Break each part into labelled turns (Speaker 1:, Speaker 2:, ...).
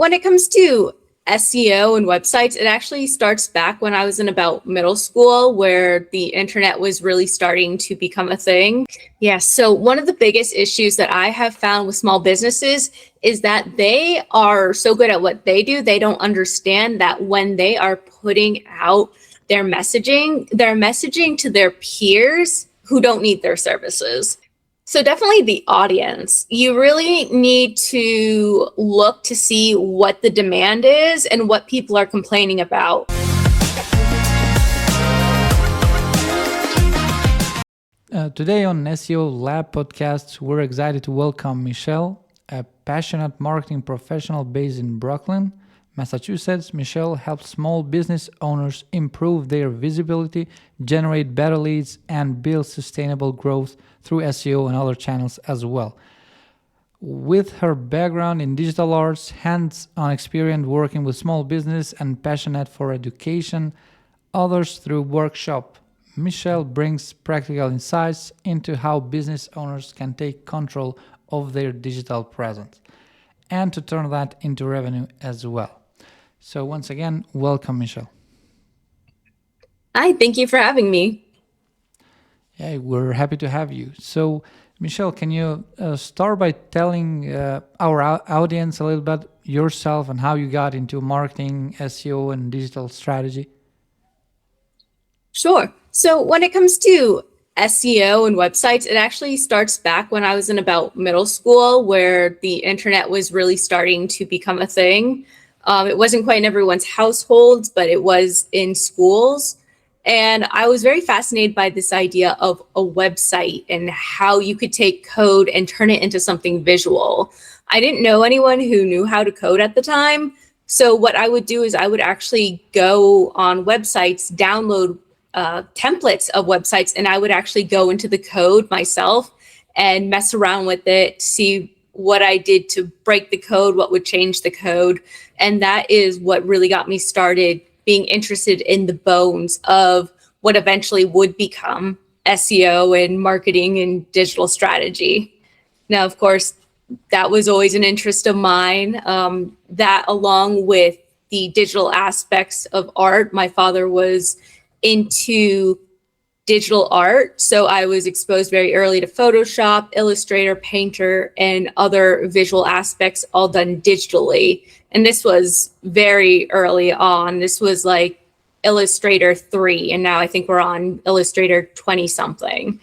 Speaker 1: When it comes to SEO and websites, it actually starts back when I was in about middle school, where the internet was really starting to become a thing. Yeah, so one of the biggest issues that I have found with small businesses is that they are so good at what they do, they don't understand that when they are putting out their messaging to their peers who don't need their services. So definitely the audience. You really need to look to see what the demand is and what people are complaining about.
Speaker 2: Today on SEO Lab podcast, we're excited to welcome Michelle, a passionate marketing professional based in Brooklyn, Massachusetts. Michelle helps small business owners improve their visibility, generate better leads, and build sustainable growth through SEO and other channels as well. With her background in digital arts, hands-on experience working with small business, and passionate for education others through workshop, Michelle brings practical insights into how business owners can take control of their digital presence and to turn that into revenue as well. So once again, welcome, Michelle.
Speaker 1: Hi, thank you for having me.
Speaker 2: Yeah, we're happy to have you. So, Michelle, can you start by telling our audience a little bit yourself and how you got into marketing, SEO, and digital strategy?
Speaker 1: Sure. So when it comes to SEO and websites, it actually starts back when I was in about middle school, where the internet was really starting to become a thing. It wasn't quite in everyone's households, but it was in schools. And I was very fascinated by this idea of a website and how you could take code and turn it into something visual. I didn't know anyone who knew how to code at the time. So what I would do is I would actually go on websites, download templates of websites, and I would actually go into the code myself and mess around with it, see what I did to break the code, what would change the code. And that is what really got me started being interested in the bones of what eventually would become SEO and marketing and digital strategy. Now, of course, that was always an interest of mine. That along with the digital aspects of art, my father was into digital art. So I was exposed very early to Photoshop, Illustrator, Painter, and other visual aspects all done digitally. And this was very early on. This was like Illustrator 3, and now I think we're on Illustrator 20 something.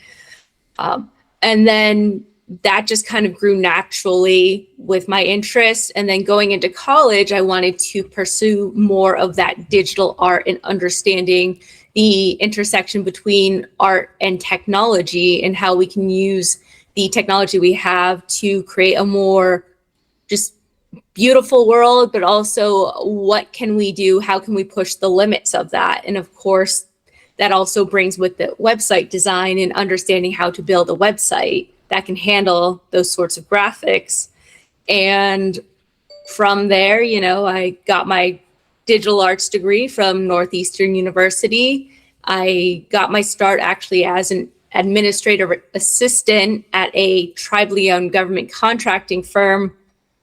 Speaker 1: And then that just kind of grew naturally with my interest. And then going into college, I wanted to pursue more of that digital art and understanding the intersection between art and technology and how we can use the technology we have to create a more just beautiful world, but also what can we do? How can we push the limits of that? And of course, that also brings with the website design and understanding how to build a website that can handle those sorts of graphics. And from there, I got my digital arts degree from Northeastern University. I got my start actually as an administrative assistant at a tribally owned government contracting firm,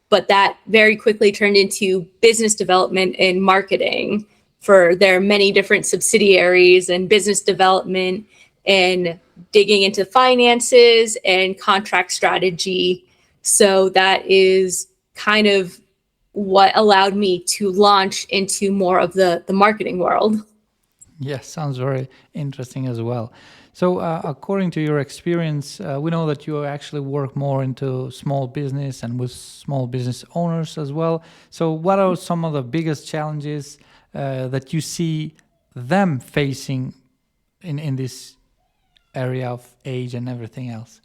Speaker 1: but that very quickly turned into business development and marketing for their many different subsidiaries and business development and digging into finances and contract strategy. So that is kind of what allowed me to launch into more of the marketing world.
Speaker 2: Yes, sounds very interesting as well. So according to your experience, we know that you actually work more into small business and with small business owners as well. So what are some of the biggest challenges that you see them facing in this area of age and everything else?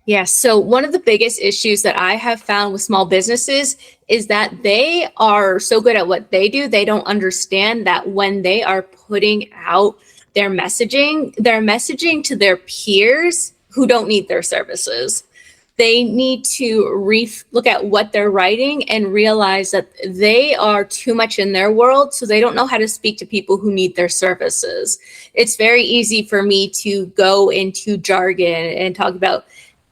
Speaker 1: Yes. So one of the biggest issues that I have found with small businesses is that they are so good at what they do, they don't understand that when they are putting out their messaging to their peers who don't need their services. They need to look at what they're writing and realize that they are too much in their world, so they don't know how to speak to people who need their services. It's very easy for me to go into jargon and talk about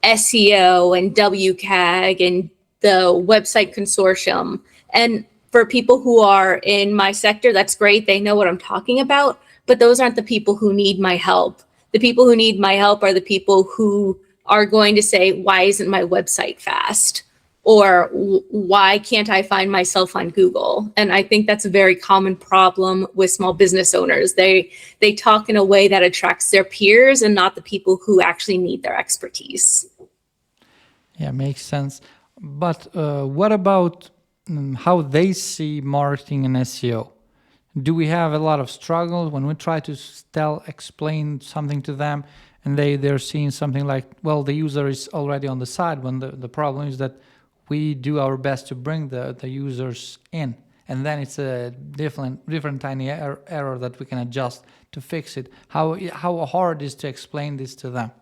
Speaker 1: SEO and WCAG and the website consortium And for people who are in my sector, that's great. They know what I'm talking about, but those aren't the people who need my help. The people who need my help are the people who are going to say, why isn't my website fast? Or why can't I find myself on Google? And I think that's a very common problem with small business owners. They talk in a way that attracts their peers and not the people who actually need their expertise.
Speaker 2: Yeah, makes sense. But what about how they see marketing and SEO? Do we have a lot of struggles when we try to explain something to them, and they're seeing something like, well, the user is already on the side, when the problem is that we do our best to bring the users in, and then it's a different tiny error that we can adjust to fix it. How hard is to explain this to them?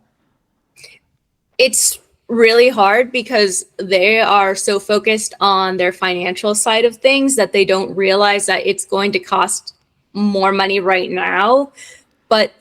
Speaker 1: It's really hard because they are so focused on their financial side of things that they don't realize that it's going to cost more money right now, but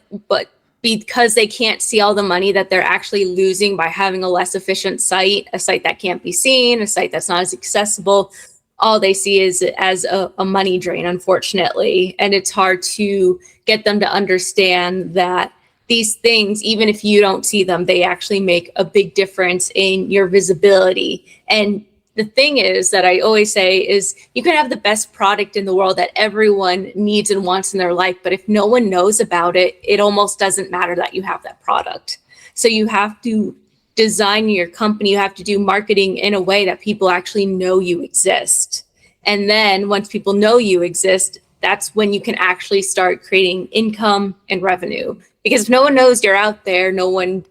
Speaker 1: because they can't see all the money that they're actually losing by having a less efficient site, a site that can't be seen, a site that's not as accessible, all they see is as a money drain, unfortunately. And it's hard to get them to understand that these things, even if you don't see them, they actually make a big difference in your visibility. And the thing is that I always say is you can have the best product in the world that everyone needs and wants in their life, but if no one knows about it, it almost doesn't matter that you have that product. So you have to design your company, you have to do marketing in a way that people actually know you exist. And then once people know you exist, that's when you can actually start creating income and revenue. Because if no one knows you're out there, no one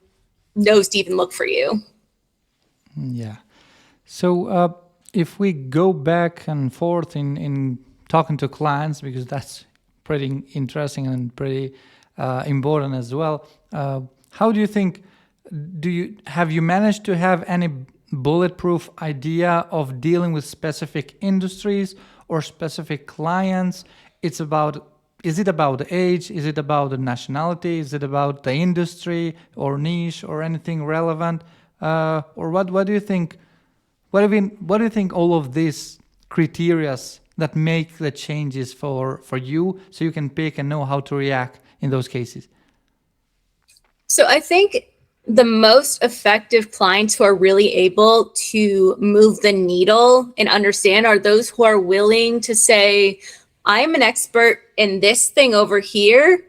Speaker 1: knows to even look for you.
Speaker 2: Yeah. So if we go back and forth in talking to clients, because that's pretty interesting and pretty important as well, how do you think, have you managed to have any bulletproof idea of dealing with specific industries or specific clients? Is it about the age? Is it about the nationality? Is it about the industry or niche or anything relevant? Or what do you think? What do you think all of these criteria that make the changes for you, so you can pick and know how to react in those cases?
Speaker 1: So I think the most effective clients who are really able to move the needle and understand are those who are willing to say, I'm an expert in this thing over here,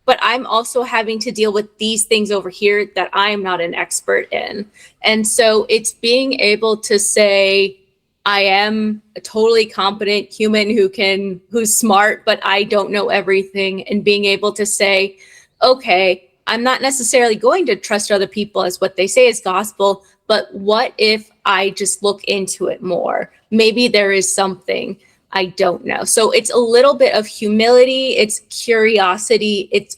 Speaker 1: but I'm also having to deal with these things over here that I'm not an expert in. And so it's being able to say, I am a totally competent human who's smart, but I don't know everything. And being able to say, okay, I'm not necessarily going to trust other people as what they say is gospel, but what if I just look into it more? Maybe there is something I don't know. So it's a little bit of humility, it's curiosity, it's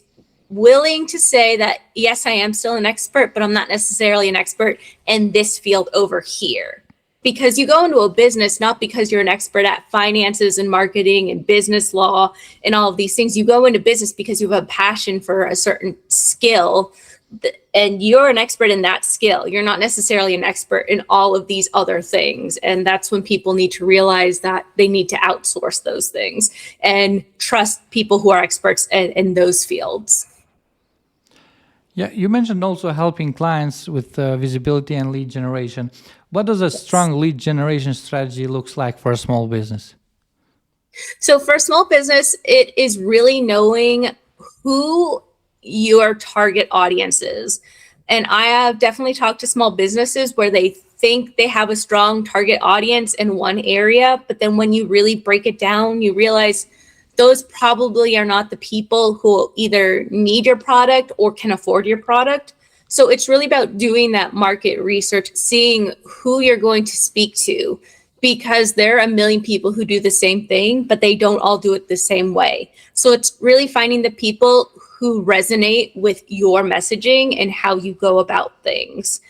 Speaker 1: willing to say that, yes, I am still an expert, but I'm not necessarily an expert in this field over here. Because you go into a business not because you're an expert at finances and marketing and business law and all of these things. You go into business because you have a passion for a certain skill, and you're an expert in that skill. You're not necessarily an expert in all of these other things. And that's when people need to realize that they need to outsource those things and trust people who are experts in those fields.
Speaker 2: Yeah, you mentioned also helping clients with visibility and lead generation. What does a strong lead generation strategy looks like for a small business?
Speaker 1: So for a small business, it is really knowing who your target audience is. And I have definitely talked to small businesses where they think they have a strong target audience in one area, but then when you really break it down, you realize those probably are not the people who either need your product or can afford your product. So it's really about doing that market research, seeing who you're going to speak to, because there are a million people who do the same thing, but they don't all do it the same way. So it's really finding the people who resonate with your messaging and how you go about things.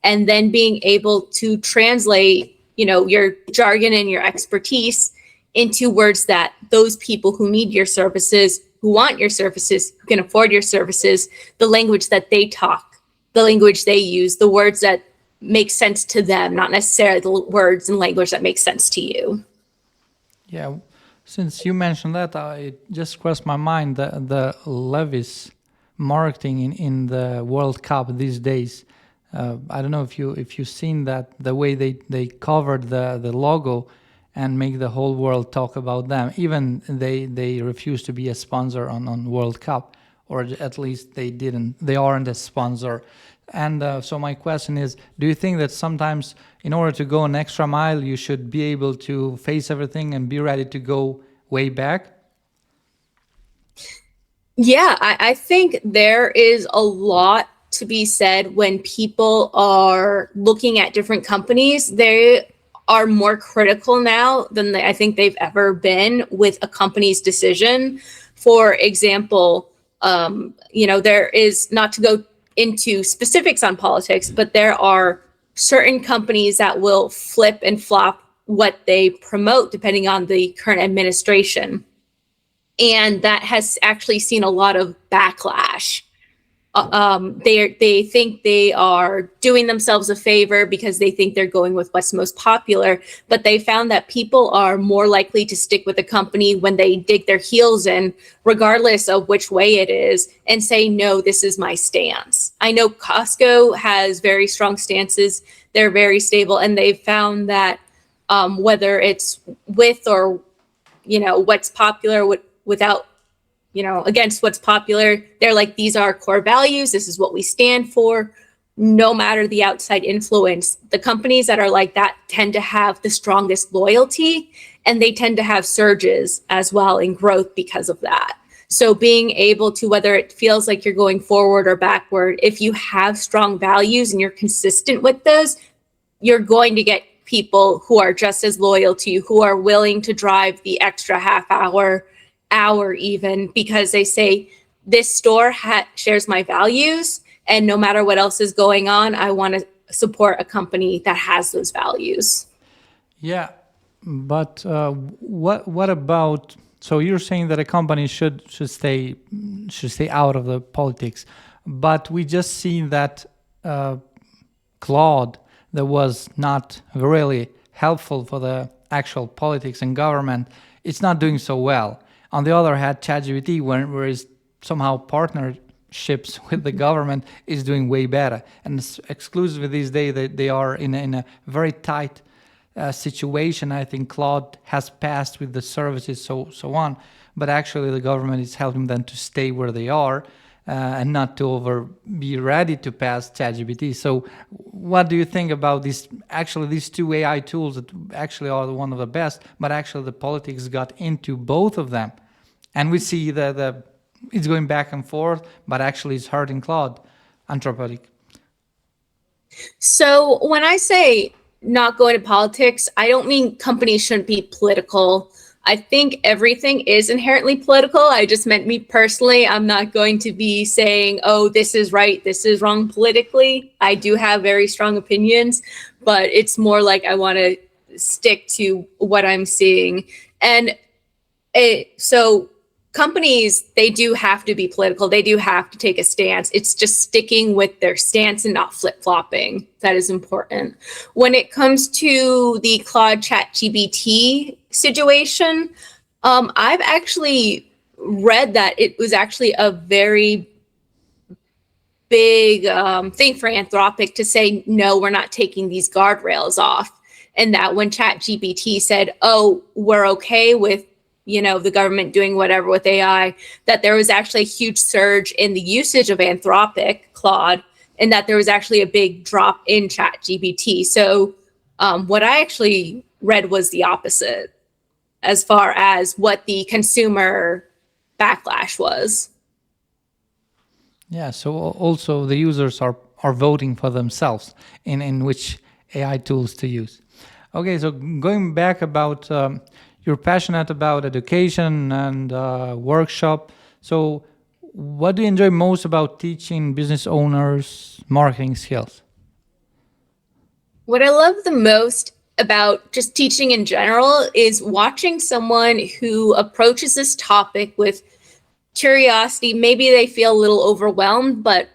Speaker 1: And then being able to translate, your jargon and your expertise into words that those people who need your services, who want your services, who can afford your services, the language that they talk, the language they use, the words that make sense to them, not necessarily the words and language that make sense to you.
Speaker 2: Yeah, since you mentioned that, it just crossed my mind the levies marketing in the World Cup these days. I don't know if you've seen that, the way they covered the logo and make the whole world talk about them. Even they refuse to be a sponsor on World Cup, or at least they aren't a sponsor. And so my question is, do you think that sometimes in order to go an extra mile, you should be able to face everything and be ready to go way back?
Speaker 1: Yeah, I think there is a lot to be said when people are looking at different companies. They are more critical now than I think they've ever been with a company's decision. For example, there is, not to go into specifics on politics, but there are certain companies that will flip and flop what they promote depending on the current administration. And that has actually seen a lot of backlash. They think they are doing themselves a favor because they think they're going with what's most popular, but they found that people are more likely to stick with a company when they dig their heels in, regardless of which way it is, and say, no, this is my stance. I know Costco has very strong stances. They're very stable, and they've found that whether it's with or what's popular, without against what's popular, they're like, these are our core values, this is what we stand for, no matter the outside influence. The companies that are like that tend to have the strongest loyalty, and they tend to have surges as well in growth because of that. So being able to, whether it feels like you're going forward or backward, if you have strong values and you're consistent with those, you're going to get people who are just as loyal to you, who are willing to drive the extra half hour even, because they say, this store shares my values, and no matter what else is going on, I want to support a company that has those values.
Speaker 2: Yeah, but what about? So you're saying that a company should stay out of the politics, but we just seen that Claude, that was not really helpful for the actual politics and government, it's not doing so well. On the other hand, ChatGPT, where is somehow partnerships with the government, is doing way better. And exclusively these days, they are in a very tight situation. I think Claude has passed with the services, so on. But actually, the government is helping them to stay where they are and not to be ready to pass ChatGPT. So, what do you think about these two AI tools that actually are one of the best, but actually the politics got into both of them, and we see the it's going back and forth, but actually it's hurting Claude, Anthropic.
Speaker 1: So when I say not going to politics, I don't mean companies shouldn't be political. I think everything is inherently political. I just meant me personally. I'm not going to be saying, oh, this is right, this is wrong politically. I do have very strong opinions, but it's more like I want to stick to what I'm seeing. And so companies, they do have to be political. They do have to take a stance. It's just sticking with their stance and not flip-flopping. That is important. When it comes to the Claude ChatGPT situation, I've actually read that it was actually a very big thing for Anthropic to say, no, we're not taking these guardrails off. And that when ChatGPT said, oh, we're okay with the government doing whatever with AI, that there was actually a huge surge in the usage of Anthropic Claude, and that there was actually a big drop in ChatGPT. So what I actually read was the opposite as far as what the consumer backlash was.
Speaker 2: Yeah, so also the users are voting for themselves in which AI tools to use. Okay, so going back about you're passionate about education and workshop. So what do you enjoy most about teaching business owners marketing skills?
Speaker 1: What I love the most about just teaching in general is watching someone who approaches this topic with curiosity. Maybe they feel a little overwhelmed, but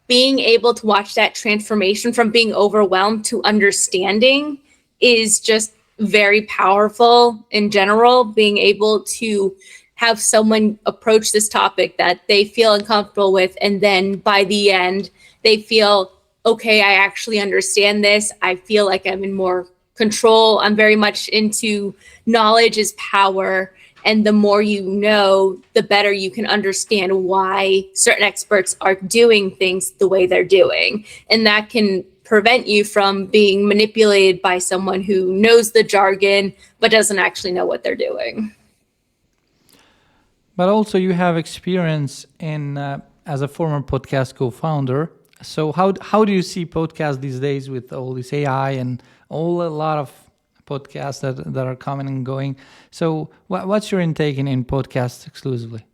Speaker 1: being able to watch that transformation from being overwhelmed to understanding is just very powerful in general, being able to have someone approach this topic that they feel uncomfortable with, and then by the end, they feel, okay, I actually understand this. I feel like I'm in more control. I'm very much into knowledge is power. And the more you know, the better you can understand why certain experts are doing things the way they're doing. And that can prevent you from being manipulated by someone who knows the jargon, but doesn't actually know what they're doing.
Speaker 2: But also you have experience in as a former podcast co-founder. So how do you see podcasts these days with all this AI and a lot of podcasts that are coming and going? So what's your intake in podcasts exclusively?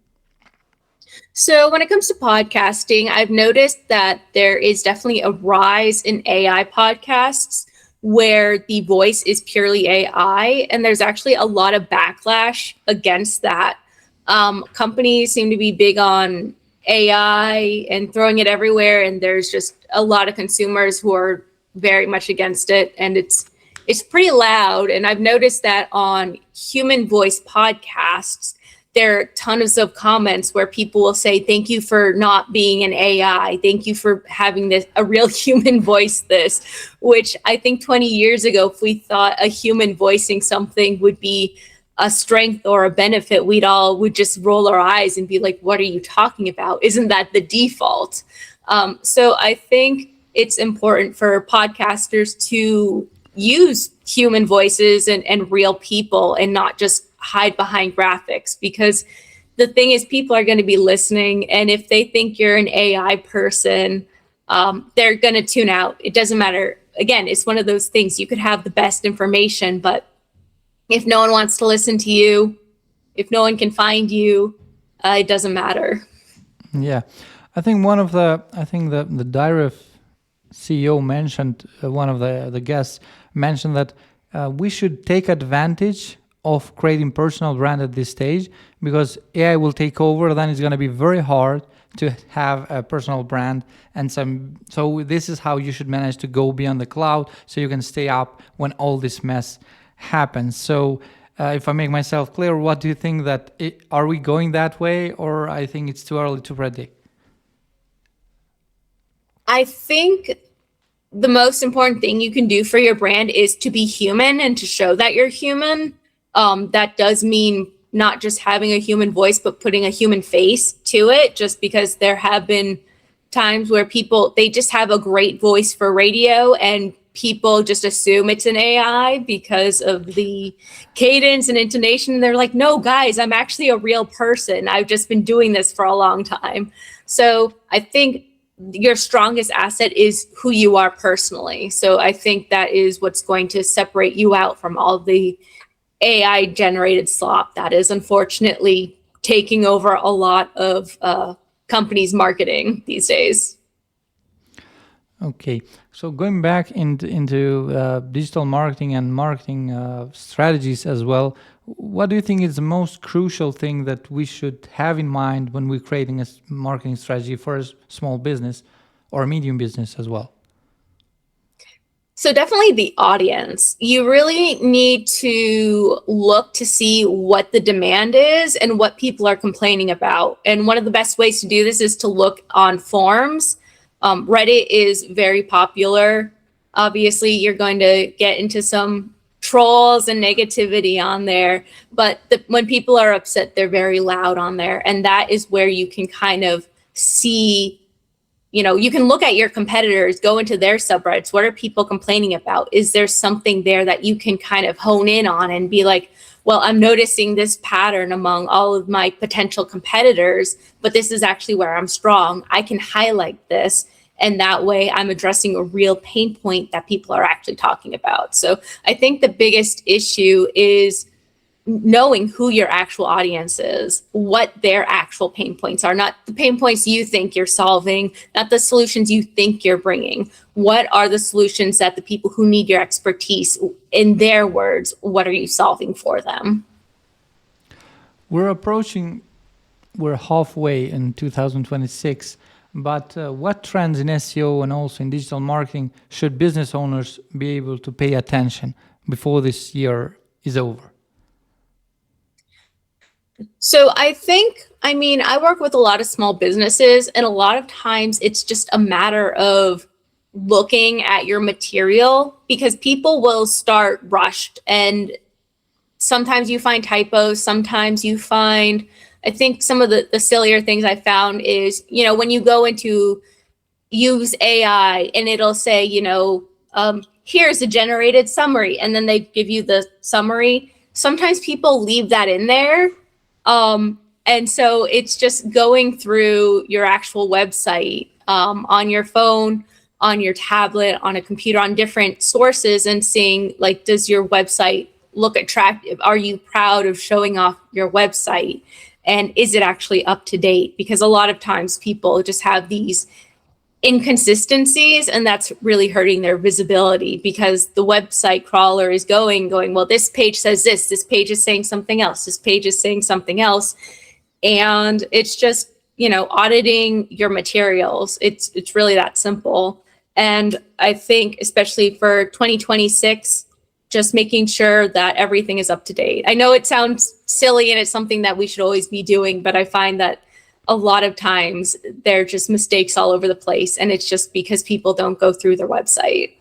Speaker 1: So when it comes to podcasting, I've noticed that there is definitely a rise in AI podcasts where the voice is purely AI, and there's actually a lot of backlash against that. Companies seem to be big on AI and throwing it everywhere, and there's just a lot of consumers who are very much against it, and it's pretty loud. And I've noticed that on human voice podcasts, there are tons of comments where people will say, thank you for not being an AI. Thank you for having a real human voice this, which I think 20 years ago, if we thought a human voicing something would be a strength or a benefit, we would just roll our eyes and be like, what are you talking about? Isn't that the default? So I think it's important for podcasters to use human voices and real people and not just hide behind graphics, because the thing is, people are going to be listening, and if they think you're an AI person, they're going to tune out. It doesn't matter. Again, it's one of those things. You could have the best information, but if no one wants to listen to you, if no one can find you, it doesn't matter.
Speaker 2: Yeah, I think the Diref CEO mentioned, one of the guests mentioned that we should take advantage of creating personal brand at this stage, because AI will take over, then it's going to be very hard to have a personal brand. And so this is how you should manage to go beyond the cloud, so you can stay up when all this mess happens. So if I make myself clear, what do you think, that are we going that way, or I think it's too early to predict?
Speaker 1: I think the most important thing you can do for your brand is to be human and to show that you're human. That does mean not just having a human voice, but putting a human face to it, just because there have been times where they just have a great voice for radio and people just assume it's an AI because of the cadence and intonation. They're like, no, guys, I'm actually a real person. I've just been doing this for a long time. So I think your strongest asset is who you are personally. So I think that is what's going to separate you out from all the AI generated slop that is unfortunately taking over a lot of companies' marketing these days.
Speaker 2: Okay, so going back into digital marketing and marketing strategies as well, what do you think is the most crucial thing that we should have in mind when we're creating a marketing strategy for a small business or a medium business as well?
Speaker 1: So definitely the audience. You really need to look to see what the demand is and what people are complaining about. And one of the best ways to do this is to look on forums. Reddit is very popular. Obviously, you're going to get into some trolls and negativity on there, but when people are upset, they're very loud on there. And that is where you can kind of see, you can look at your competitors, go into their subreddits. What are people complaining about? Is there something there that you can kind of hone in on and be like, well, I'm noticing this pattern among all of my potential competitors, but this is actually where I'm strong. I can highlight this. And that way I'm addressing a real pain point that people are actually talking about. So I think the biggest issue is knowing who your actual audience is, what their actual pain points are, not the pain points you think you're solving, not the solutions you think you're bringing. What are the solutions that the people who need your expertise, in their words, what are you solving for them?
Speaker 2: We're halfway in 2026, but what trends in SEO and also in digital marketing should business owners be able to pay attention? before this year is over?
Speaker 1: So I work with a lot of small businesses, and a lot of times it's just a matter of looking at your material, because people will start rushed, and sometimes you find typos, sometimes you find, I think some of the sillier things I found is, when you go into use AI and it'll say, here's a generated summary, and then they give you the summary. Sometimes people leave that in there. And so it's just going through your actual website, on your phone, on your tablet, on a computer, on different sources, and seeing, like, does your website look attractive? Are you proud of showing off your website? And is it actually up to date? Because a lot of times people just have these inconsistencies, and that's really hurting their visibility, because the website crawler is going, well, this page says this page is saying something else, this page is saying something else. And it's just, auditing your materials. It's really that simple. And I think especially for 2026, just making sure that everything is up to date. I know it sounds silly and it's something that we should always be doing, but I find that a lot of times there are just mistakes all over the place, and it's just because people don't go through their website.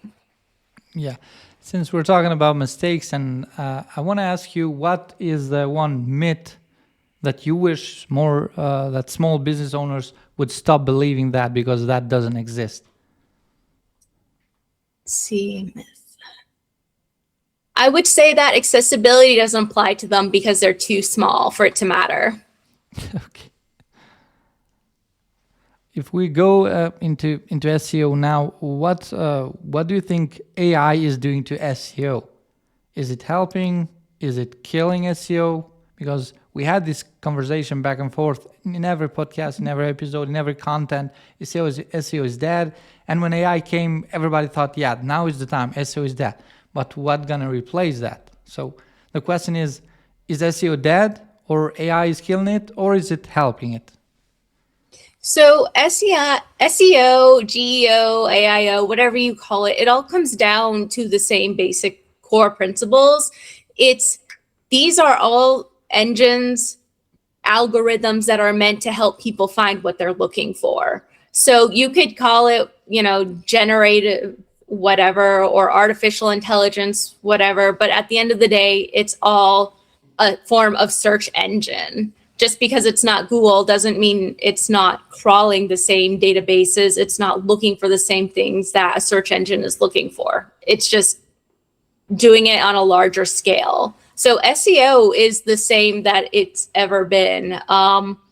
Speaker 2: Yeah. Since we're talking about mistakes, and I want to ask you, what is the one myth that you wish more that small business owners would stop believing that, because that doesn't exist?
Speaker 1: Let's see, myth. I would say that accessibility doesn't apply to them because they're too small for it to matter.
Speaker 2: Okay. If we go into SEO now, what do you think AI is doing to SEO? Is it helping? Is it killing SEO? Because we had this conversation back and forth in every podcast, in every episode, in every content. SEO is dead. And when AI came, everybody thought, yeah, now is the time. SEO is dead. But what's gonna replace that? So the question is SEO dead, or AI is killing it, or is it helping it?
Speaker 1: So SEO, GEO, AIO, whatever you call it, it all comes down to the same basic core principles. These are all engines, algorithms that are meant to help people find what they're looking for. So you could call it, generative whatever, or artificial intelligence, whatever, but at the end of the day, it's all a form of search engine. Just because it's not Google doesn't mean it's not crawling the same databases. It's not looking for the same things that a search engine is looking for. It's just doing it on a larger scale. So SEO is the same that it's ever been.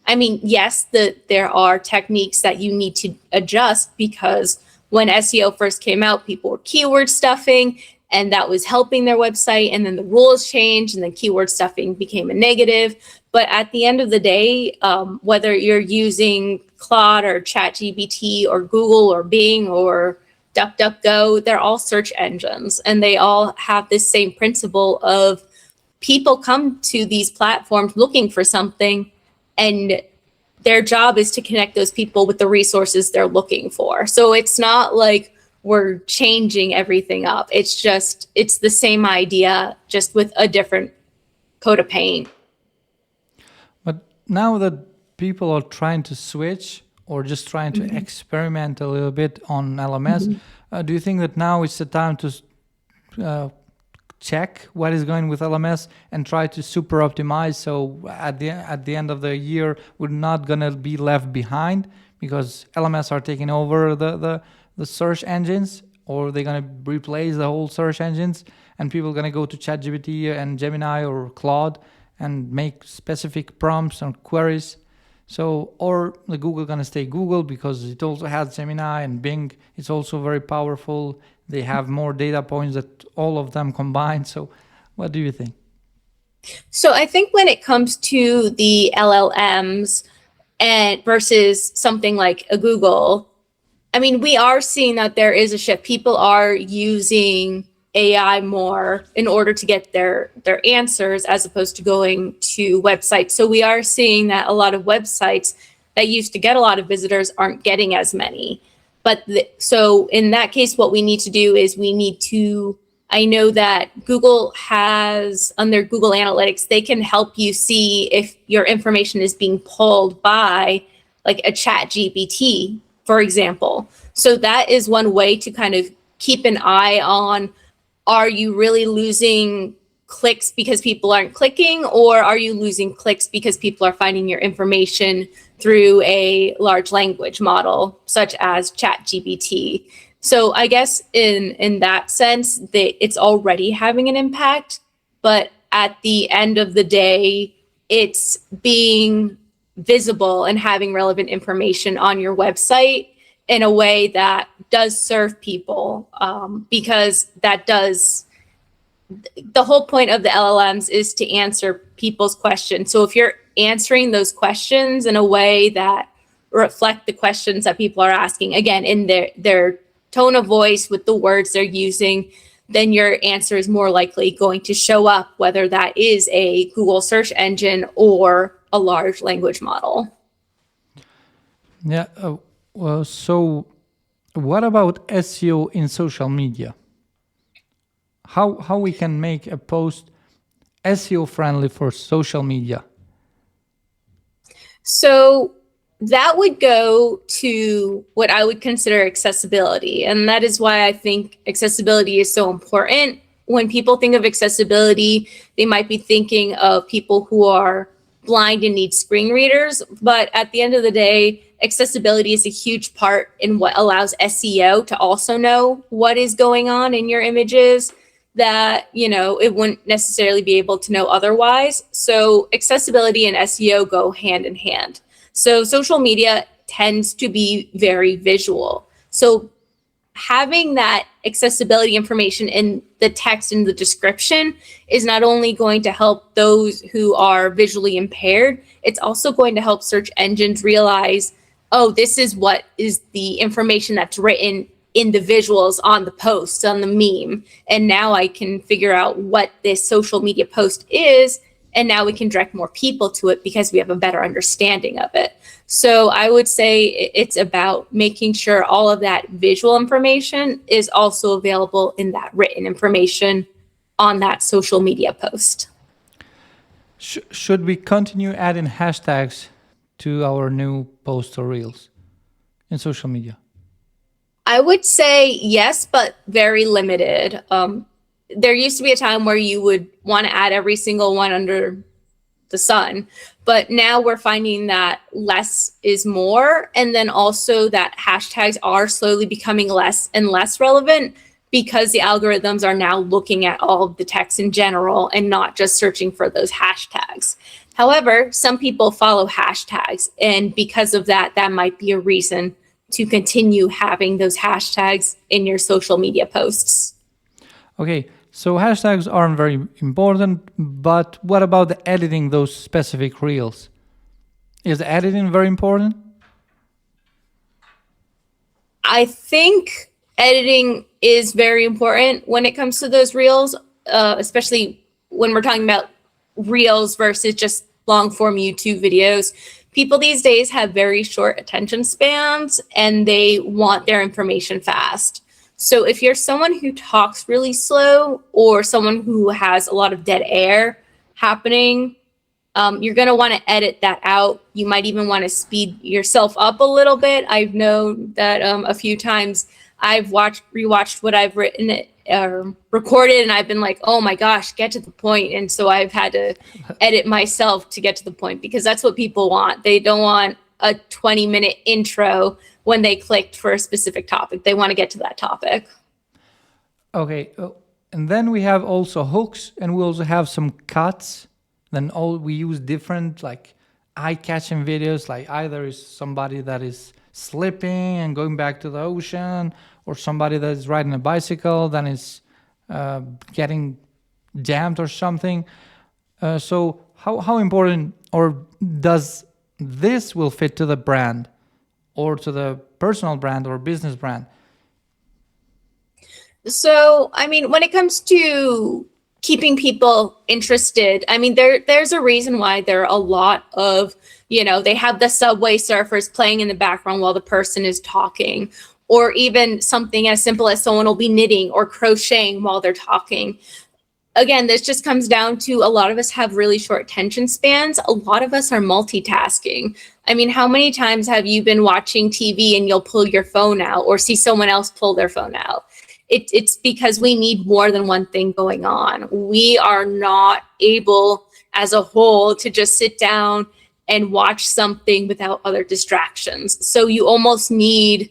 Speaker 1: Yes, there are techniques that you need to adjust, because when SEO first came out, people were keyword stuffing, and that was helping their website. And then the rules changed, and then keyword stuffing became a negative. But at the end of the day, whether you're using Claude or ChatGPT or Google or Bing or DuckDuckGo, they're all search engines, and they all have this same principle of people come to these platforms looking for something, and their job is to connect those people with the resources they're looking for. So it's not like we're changing everything up. It's the same idea, just with a different coat of paint.
Speaker 2: But now that people are trying to switch, or just trying to experiment a little bit on LMS, do you think that now is the time to check what is going with LMS and try to super optimize, so at the end of the year we're not gonna be left behind, because LMS are taking over the search engines, or they're gonna replace the whole search engines, and people are gonna go to ChatGPT and Gemini or Claude and make specific prompts and queries? So, or the Google gonna stay Google, because it also has Gemini and Bing. It's also very powerful. They have more data points that all of them combined. So what do you think?
Speaker 1: So I think when it comes to the LLMs and versus something like a Google, we are seeing that there is a shift. People are using AI more in order to get their answers, as opposed to going to websites. So we are seeing that a lot of websites that used to get a lot of visitors aren't getting as many. But so in that case, what we need to do is we need to I know that Google has, on their Google Analytics, they can help you see if your information is being pulled by like a chat GPT, for example. So that is one way to kind of keep an eye on, are you really losing clicks because people aren't clicking, or are you losing clicks because people are finding your information through a large language model such as ChatGPT? So I guess in that sense, it's already having an impact, but at the end of the day, it's being visible and having relevant information on your website in a way that does serve people, because that does, the whole point of the LLMs is to answer people's questions. So if you're answering those questions in a way that reflect the questions that people are asking, again, in their tone of voice with the words they're using, then your answer is more likely going to show up, whether that is a Google search engine or a large language model.
Speaker 2: Yeah. Well, so what about SEO in social media? How we can make a post SEO friendly for social media?
Speaker 1: So that would go to what I would consider accessibility. And that is why I think accessibility is so important. When people think of accessibility, they might be thinking of people who are blind and need screen readers. But at the end of the day, accessibility is a huge part in what allows SEO to also know what is going on in your images that, it wouldn't necessarily be able to know otherwise. So accessibility and SEO go hand in hand. So social media tends to be very visual. So having that accessibility information in the text and the description is not only going to help those who are visually impaired, it's also going to help search engines realize, oh, this is what is the information that's written in the visuals on the post, on the meme. And now I can figure out what this social media post is. And now we can direct more people to it because we have a better understanding of it. So I would say it's about making sure all of that visual information is also available in that written information on that social media post.
Speaker 2: Should we continue adding hashtags to our new posts or reels in social media?
Speaker 1: I would say yes, but very limited. There used to be a time where you would want to add every single one under the sun, but now we're finding that less is more. And then also that hashtags are slowly becoming less and less relevant because the algorithms are now looking at all of the text in general and not just searching for those hashtags. However, some people follow hashtags, and because of that, that might be a reason to continue having those hashtags in your social media posts.
Speaker 2: Okay, so hashtags aren't very important, but what about the editing those specific reels? Is editing very important?
Speaker 1: I think editing is very important when it comes to those reels, especially when we're talking about reels versus just long form YouTube videos. People these days have very short attention spans and they want their information fast. So if you're someone who talks really slow or someone who has a lot of dead air happening, you're going to want to edit that out. You might even want to speed yourself up a little bit. I've known that a few times I've rewatched what I've written recorded, and I've been like, oh my gosh, get to the point. And so I've had to edit myself to get to the point because that's what people want. They don't want a 20-minute intro when they clicked for a specific topic. They want to get to that topic.
Speaker 2: Okay, and then we have also hooks, and we also have some cuts. Then we use different like eye-catching videos, like either is somebody that is slipping and going back to the ocean, or somebody that is riding a bicycle then is getting jammed or something. So how important, or does this will fit to the brand or to the personal brand or business brand?
Speaker 1: So, I mean, when it comes to keeping people interested, I mean, there's a reason why there are a lot of, they have the Subway Surfers playing in the background while the person is talking, or even something as simple as someone will be knitting or crocheting while they're talking. Again, this just comes down to a lot of us have really short attention spans. A lot of us are multitasking. I mean, how many times have you been watching TV and you'll pull your phone out or see someone else pull their phone out? It's because we need more than one thing going on. We are not able as a whole to just sit down and watch something without other distractions. So you almost need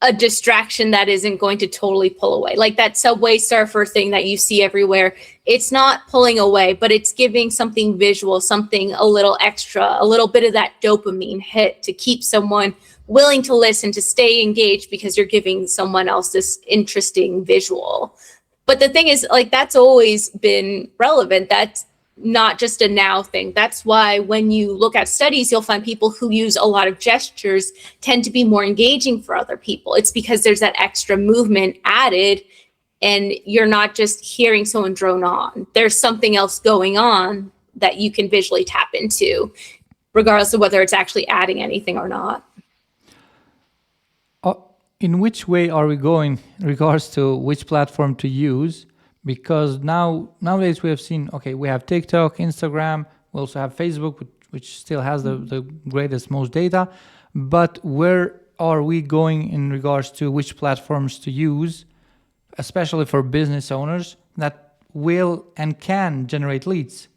Speaker 1: a distraction that isn't going to totally pull away. Like that Subway Surfer thing that you see everywhere. It's not pulling away, but it's giving something visual, something a little extra, a little bit of that dopamine hit to keep someone willing to listen, to stay engaged because you're giving someone else this interesting visual. But the thing is, like, that's always been relevant. That's not just a now thing. That's why when you look at studies, you'll find people who use a lot of gestures tend to be more engaging for other people. It's because there's that extra movement added and you're not just hearing someone drone on. There's something else going on that you can visually tap into, regardless of whether it's actually adding anything or not.
Speaker 2: In which way are we going in regards to which platform to use? Because nowadays we have seen, okay, we have TikTok, Instagram, we also have Facebook, which still has the greatest, most data. But where are we going in regards to which platforms to use, especially for business owners that will and can generate leads?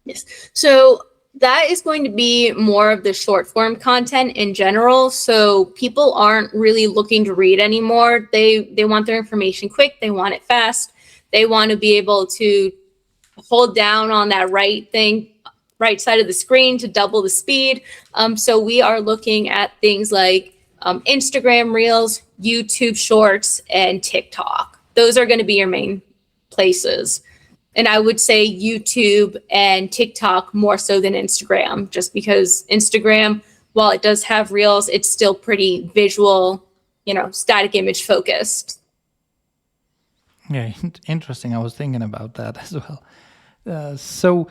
Speaker 1: Yes. So that is going to be more of the short form content in general. So people aren't really looking to read anymore. They want their information quick. They want it fast. They want to be able to hold down on that right side of the screen to double the speed. So we are looking at things like Instagram Reels, YouTube Shorts, and TikTok. Those are going to be your main places. And I would say YouTube and TikTok more so than Instagram, just because Instagram, while it does have Reels, it's still pretty visual, static image focused.
Speaker 2: Yeah, interesting. I was thinking about that as well. So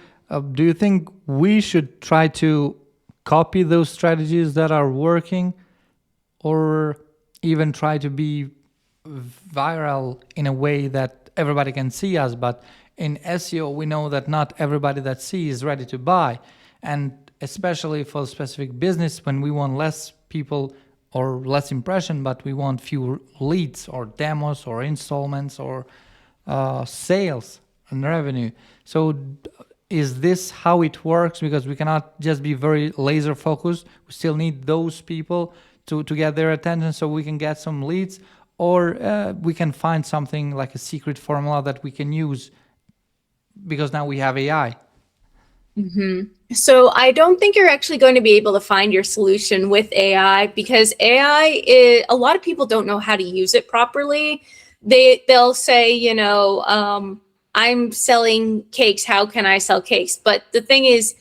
Speaker 2: do you think we should try to copy those strategies that are working, or even try to be viral in a way that everybody can see us? But in SEO, we know that not everybody that sees is ready to buy. And especially for specific business, when we want less people or less impression, but we want fewer leads or demos or installments or sales and revenue. So is this how it works? Because we cannot just be very laser focused. We still need those people to get their attention so we can get some leads, or we can find something like a secret formula that we can use because now we have AI.
Speaker 1: Mm-hmm. So I don't think you're actually going to be able to find your solution with AI, because a lot of people don't know how to use it properly. They'll say, I'm selling cakes. How can I sell cakes? But the thing is,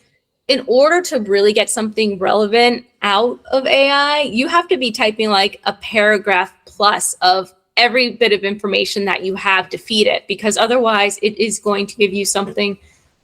Speaker 1: in order to really get something relevant out of AI, you have to be typing like a paragraph plus of every bit of information that you have to feed it, because otherwise it is going to give you something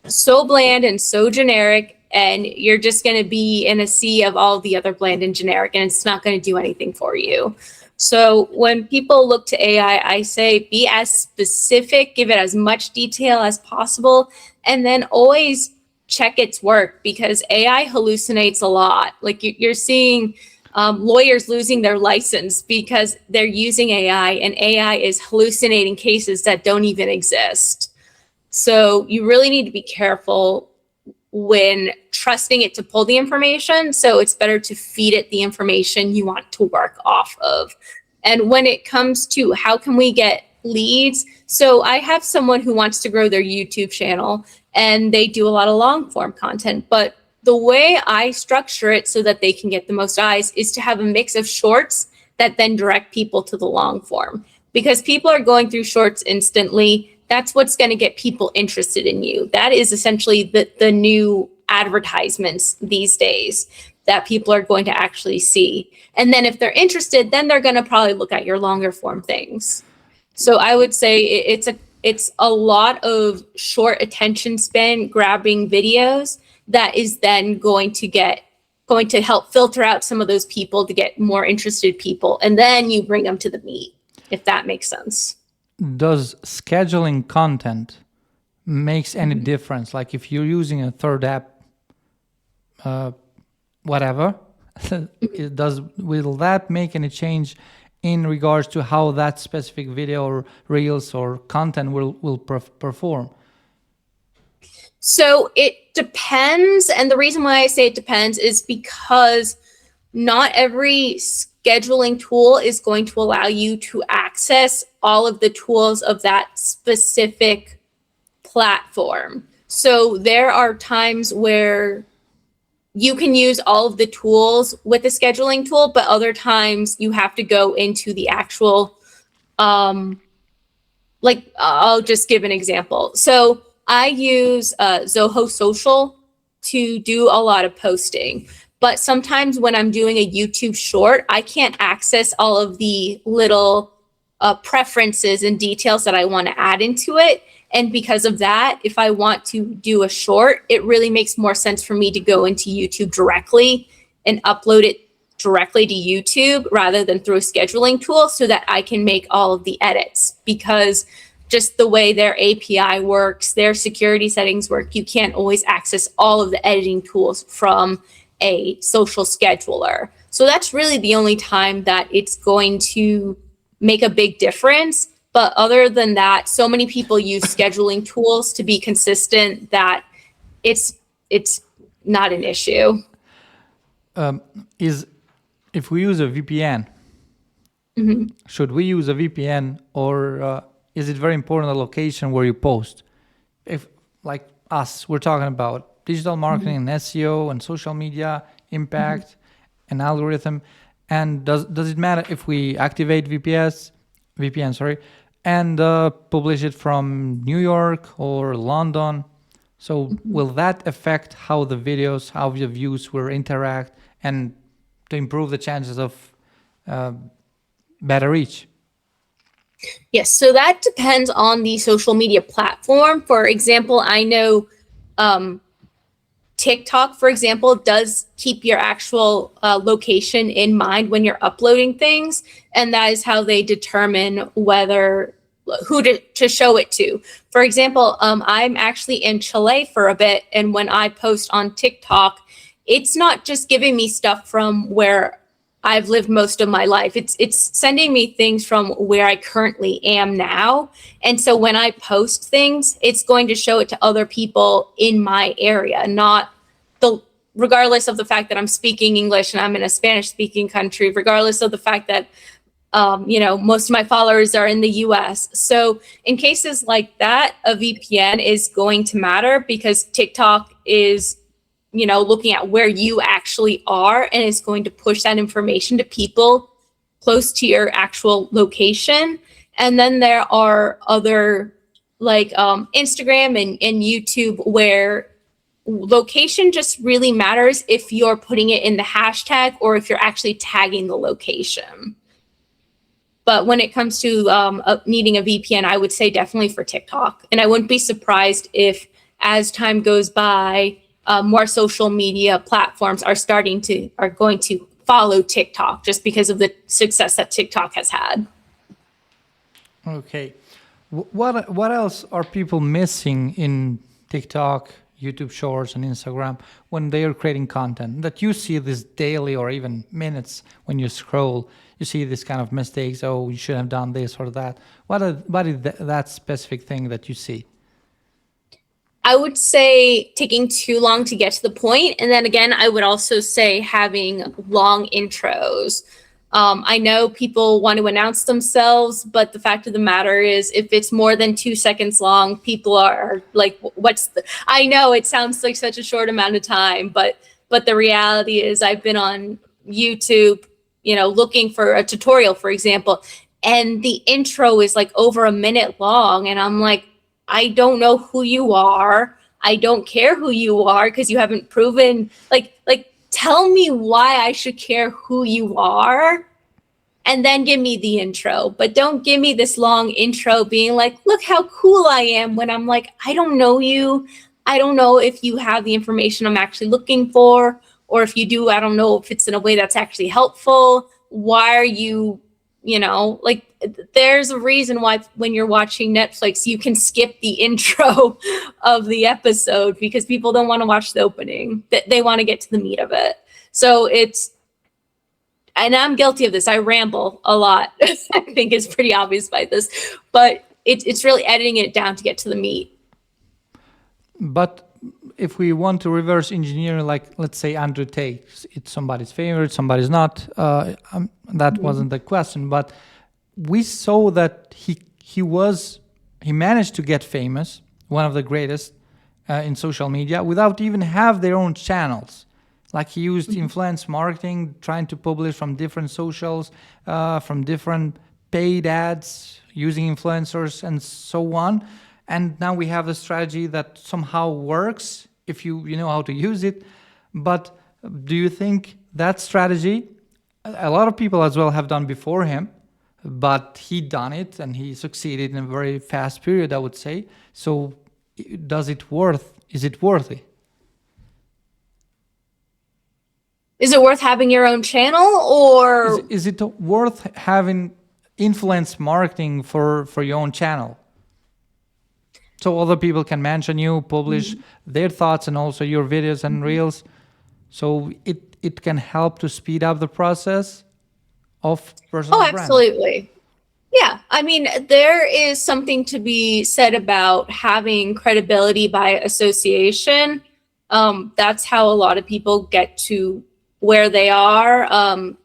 Speaker 1: so bland and so generic, and you're just going to be in a sea of all the other bland and generic, and it's not going to do anything for you. So when people look to AI, I say be as specific, give it as much detail as possible, and then always check its work, because AI hallucinates a lot. Like you're seeing lawyers losing their license because they're using AI, and AI is hallucinating cases that don't even exist. So you really need to be careful when trusting it to pull the information. So it's better to feed it the information you want to work off of. And when it comes to how can we get leads, so I have someone who wants to grow their YouTube channel, and they do a lot of long form content. But the way I structure it so that they can get the most eyes is to have a mix of shorts that then direct people to the long form, because people are going through shorts instantly. That's what's going to get people interested in you. That is essentially the new advertisements these days that people are going to actually see. And then if they're interested, then they're going to probably look at your longer form things. So I would say it's a lot of short attention span grabbing videos that is then going to get going to help filter out some of those people to get more interested people. And then you bring them to the meat, if that makes sense.
Speaker 2: Does scheduling content makes any difference? Like if you're using a third app, whatever, will that make any change in regards to how that specific video or reels or content will perform?
Speaker 1: So it depends. And the reason why I say it depends is because not every scheduling tool is going to allow you to access all of the tools of that specific platform. So there are times where you can use all of the tools with the scheduling tool, but other times you have to go into the actual, I'll just give an example. So I use Zoho Social to do a lot of posting, but sometimes when I'm doing a YouTube short, I can't access all of the little preferences and details that I want to add into it. And because of that, if I want to do a short, it really makes more sense for me to go into YouTube directly and upload it directly to YouTube rather than through a scheduling tool so that I can make all of the edits, because just the way their API works, their security settings work, you can't always access all of the editing tools from a social scheduler. So that's really the only time that it's going to make a big difference. But other than that, so many people use scheduling tools to be consistent that it's not an issue.
Speaker 2: If we use a VPN, should we use a VPN, or is it very important the location where you post? If, like us, we're talking about digital marketing and SEO and social media impact and algorithm, and does it matter if we activate VPN, and publish it from New York or London? So will that affect how the videos, how the views will interact, and to improve the chances of better reach?
Speaker 1: Yes, so that depends on the social media platform. For example, I know TikTok, for example, does keep your actual location in mind when you're uploading things, and that is how they determine who to show it to. For example, I'm actually in Chile for a bit, and when I post on TikTok, it's not just giving me stuff from where I've lived most of my life. It's sending me things from where I currently am now. And so when I post things, it's going to show it to other people in my area, regardless of the fact that I'm speaking English and I'm in a Spanish speaking country, regardless of the fact that most of my followers are in the US. So in cases like that, a VPN is going to matter, because TikTok is looking at where you actually are and is going to push that information to people close to your actual location. And then there are other Instagram and YouTube where location just really matters if you're putting it in the hashtag or if you're actually tagging the location. But when it comes to needing a VPN, I would say definitely for TikTok. And I wouldn't be surprised if, as time goes by, more social media platforms are going to follow TikTok just because of the success that TikTok has had.
Speaker 2: Okay. What else are people missing in TikTok, YouTube Shorts, and Instagram when they are creating content that you see this daily or even minutes when you scroll? You see this kind of mistakes. Oh, you should have done this or that. What is that specific thing that you see?
Speaker 1: I would say taking too long to get to the point. And then again, I would also say having long intros. I know people want to announce themselves, but the fact of the matter is, if it's more than 2 seconds long, people are like, I know it sounds like such a short amount of time, but the reality is I've been on YouTube, looking for a tutorial, for example, and the intro is like over a minute long. And I'm like, I don't know who you are. I don't care who you are, because you haven't proven, tell me why I should care who you are, and then give me the intro. But don't give me this long intro being like, look how cool I am, when I'm like, I don't know you. I don't know if you have the information I'm actually looking for, Or if you do, I don't know if it's in a way that's actually helpful. Why are you, like, there's a reason why when you're watching Netflix, you can skip the intro of the episode because people don't want to watch the opening. They want to get to the meat of it. So and I'm guilty of this. I ramble a lot. I think it's pretty obvious by this, but it's really editing it down to get to the meat.
Speaker 2: But if we want to reverse engineer, like let's say Andrew Tate, it's somebody's favorite, somebody's not. That wasn't the question, but we saw that he managed to get famous, one of the greatest in social media, without even have their own channels. Like he used influence marketing, trying to publish from different socials, from different paid ads, using influencers and so on. And now we have a strategy that somehow works if you know how to use it. But do you think that strategy, a lot of people as well have done before him, but he done it and he succeeded in a very fast period, I would say. So is it worthy?
Speaker 1: Is it worth having your own channel, or
Speaker 2: is it worth having influence marketing for your own channel? So other people can mention you, publish their thoughts and also your videos and reels. So it can help to speed up the process of personal brand.
Speaker 1: Absolutely. Yeah. I mean, there is something to be said about having credibility by association. That's how a lot of people get to where they are.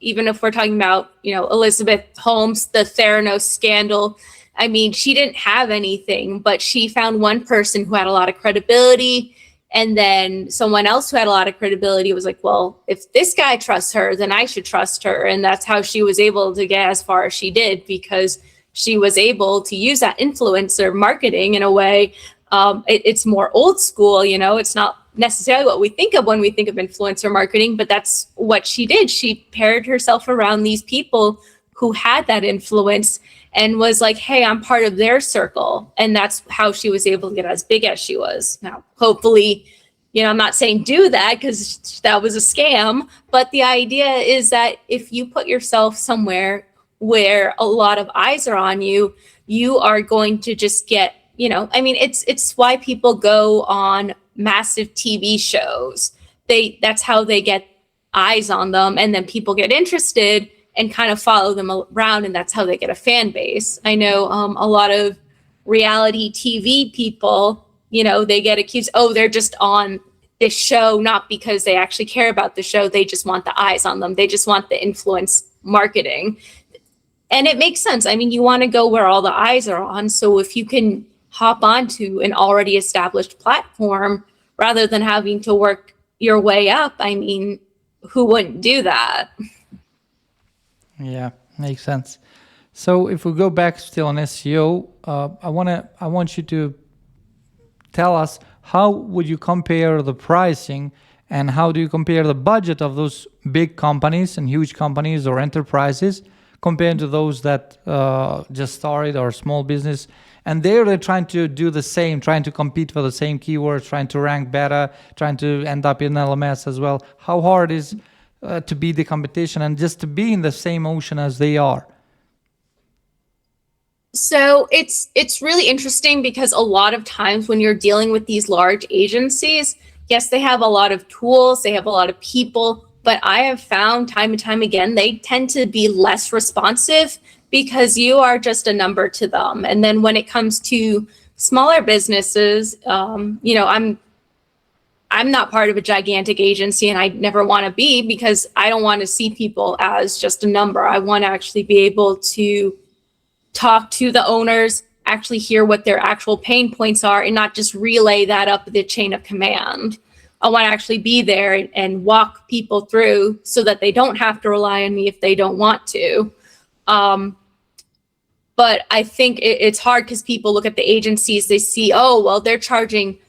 Speaker 1: Even if we're talking about, Elizabeth Holmes, the Theranos scandal. I mean, she didn't have anything, but she found one person who had a lot of credibility. And then someone else who had a lot of credibility was like, well, if this guy trusts her, then I should trust her. And that's how she was able to get as far as she did, because she was able to use that influencer marketing in a way. It's more old school, it's not necessarily what we think of when we think of influencer marketing, but that's what she did. She paired herself around these people who had that influence and was like, hey, I'm part of their circle. And that's how she was able to get as big as she was. Now, hopefully, I'm not saying do that because that was a scam, but the idea is that if you put yourself somewhere where a lot of eyes are on you, you are going to just get, it's why people go on massive TV shows. That's how they get eyes on them, and then people get interested and kind of follow them around, and that's how they get a fan base. I know a lot of reality TV people, they get accused, they're just on this show, not because they actually care about the show. They just want the eyes on them. They just want the influence marketing. And it makes sense. I mean, you want to go where all the eyes are on. So if you can hop onto an already established platform rather than having to work your way up, I mean, who wouldn't do that?
Speaker 2: Yeah, makes sense. So if we go back still on SEO, I want you to tell us, how would you compare the pricing and how do you compare the budget of those big companies and huge companies or enterprises compared to those that just started or small business? And they're trying to do the same, trying to compete for the same keywords, trying to rank better, trying to end up in LMS as well. How hard is to beat the competition and just to be in the same ocean as they are?
Speaker 1: So it's really interesting because a lot of times when you're dealing with these large agencies, yes, they have a lot of tools, they have a lot of people, but I have found time and time again, they tend to be less responsive because you are just a number to them. And then when it comes to smaller businesses, I'm not part of a gigantic agency, and I never want to be, because I don't want to see people as just a number. I want to actually be able to talk to the owners, actually hear what their actual pain points are, and not just relay that up the chain of command. I want to actually be there and walk people through so that they don't have to rely on me if they don't want to. But I think it's hard because people look at the agencies, they see, they're charging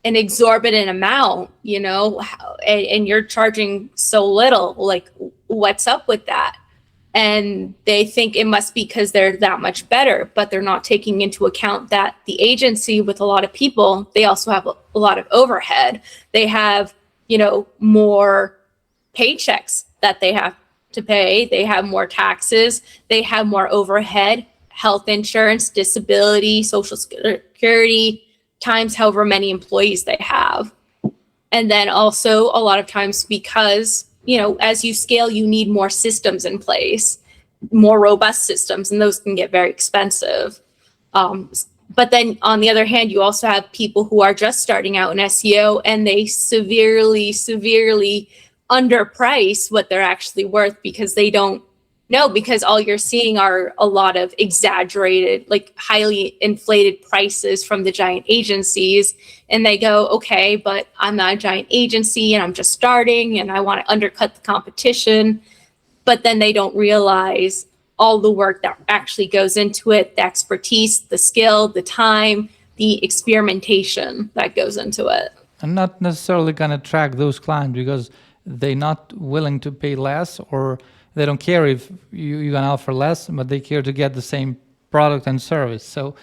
Speaker 1: an exorbitant amount, and you're charging so little. Like, what's up with that? And they think it must be because they're that much better, but they're not taking into account that the agency, with a lot of people, they also have a lot of overhead. They have, more paychecks that they have to pay. They have more taxes. They have more overhead, health insurance, disability, social security, times however many employees they have. And then also a lot of times because, as you scale, you need more systems in place, more robust systems, and those can get very expensive. But then on the other hand, you also have people who are just starting out in SEO and they severely, severely underprice what they're actually worth because they don't know, because all you're seeing are a lot of exaggerated, like highly inflated prices from the giant agencies. And they go, okay, but I'm not a giant agency and I'm just starting and I want to undercut the competition. But then they don't realize all the work that actually goes into it, the expertise, the skill, the time, the experimentation that goes into it.
Speaker 2: I'm not necessarily going to track those clients because they're not willing to pay less, or they don't care if you're going to offer less, but they care to get the same product and service. So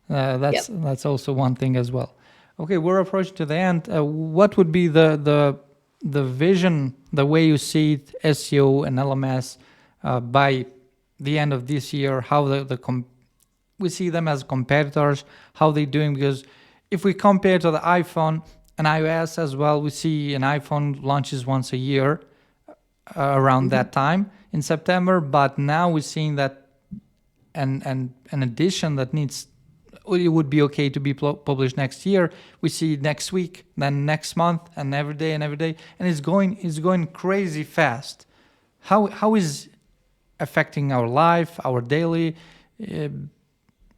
Speaker 2: that's also one thing as well. Okay, we're approaching to the end. What would be the vision, the way you see it, SEO and LMS by the end of this year? How we see them as competitors, how they're doing? Because if we compare to the iPhone and iOS as well, we see an iPhone launches once a year around that time in September, but now we're seeing that an edition that needs, it would be okay to be published next year, we see next week, then next month, and every day, and it's going crazy fast. How is affecting our life, our daily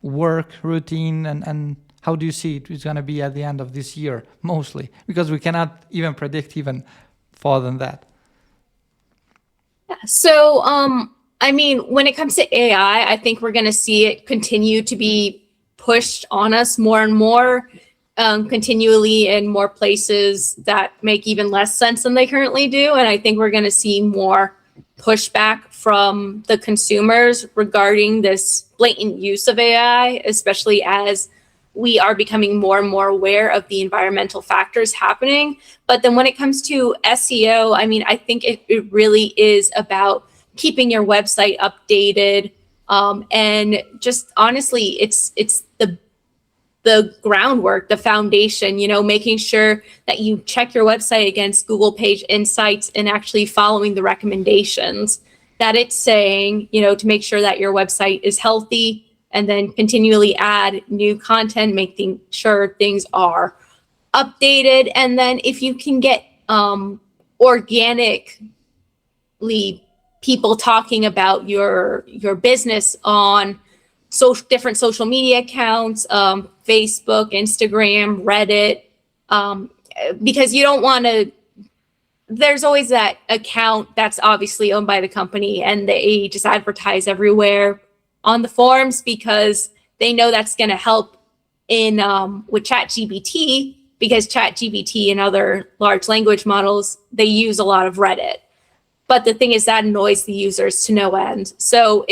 Speaker 2: work routine, and how do you see it's going to be at the end of this year, mostly? Because we cannot even predict even further than that.
Speaker 1: So, when it comes to AI, I think we're going to see it continue to be pushed on us more and more, continually in more places that make even less sense than they currently do. And I think we're going to see more pushback from the consumers regarding this blatant use of AI, especially as we are becoming more and more aware of the environmental factors happening. But then when it comes to SEO, I think it really is about keeping your website updated. And just honestly, it's the groundwork, the foundation, making sure that you check your website against Google Page Insights and actually following the recommendations that it's saying, to make sure that your website is healthy, and then continually add new content, making sure things are updated. And then if you can get organically people talking about your business on different social media accounts, Facebook, Instagram, Reddit, because you don't want to, there's always that account that's obviously owned by the company and they just advertise everywhere on the forums because they know that's going to help in with ChatGPT, because ChatGPT and other large language models, they use a lot of Reddit. But the thing is that annoys the users to no end. So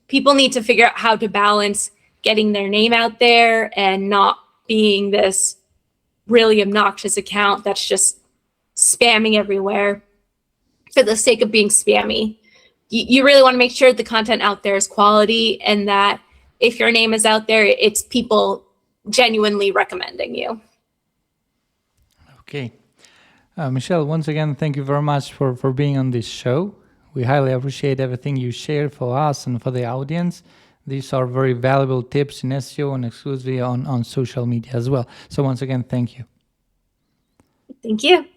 Speaker 1: people need to figure out how to balance getting their name out there and not being this really obnoxious account that's just spamming everywhere for the sake of being spammy. You really want to make sure the content out there is quality, and that if your name is out there, it's people genuinely recommending you.
Speaker 2: Okay. Michelle, once again, thank you very much for being on this show. We highly appreciate everything you share for us and for the audience. These are very valuable tips in SEO and exclusively on social media as well. So once again, thank you.
Speaker 1: Thank you.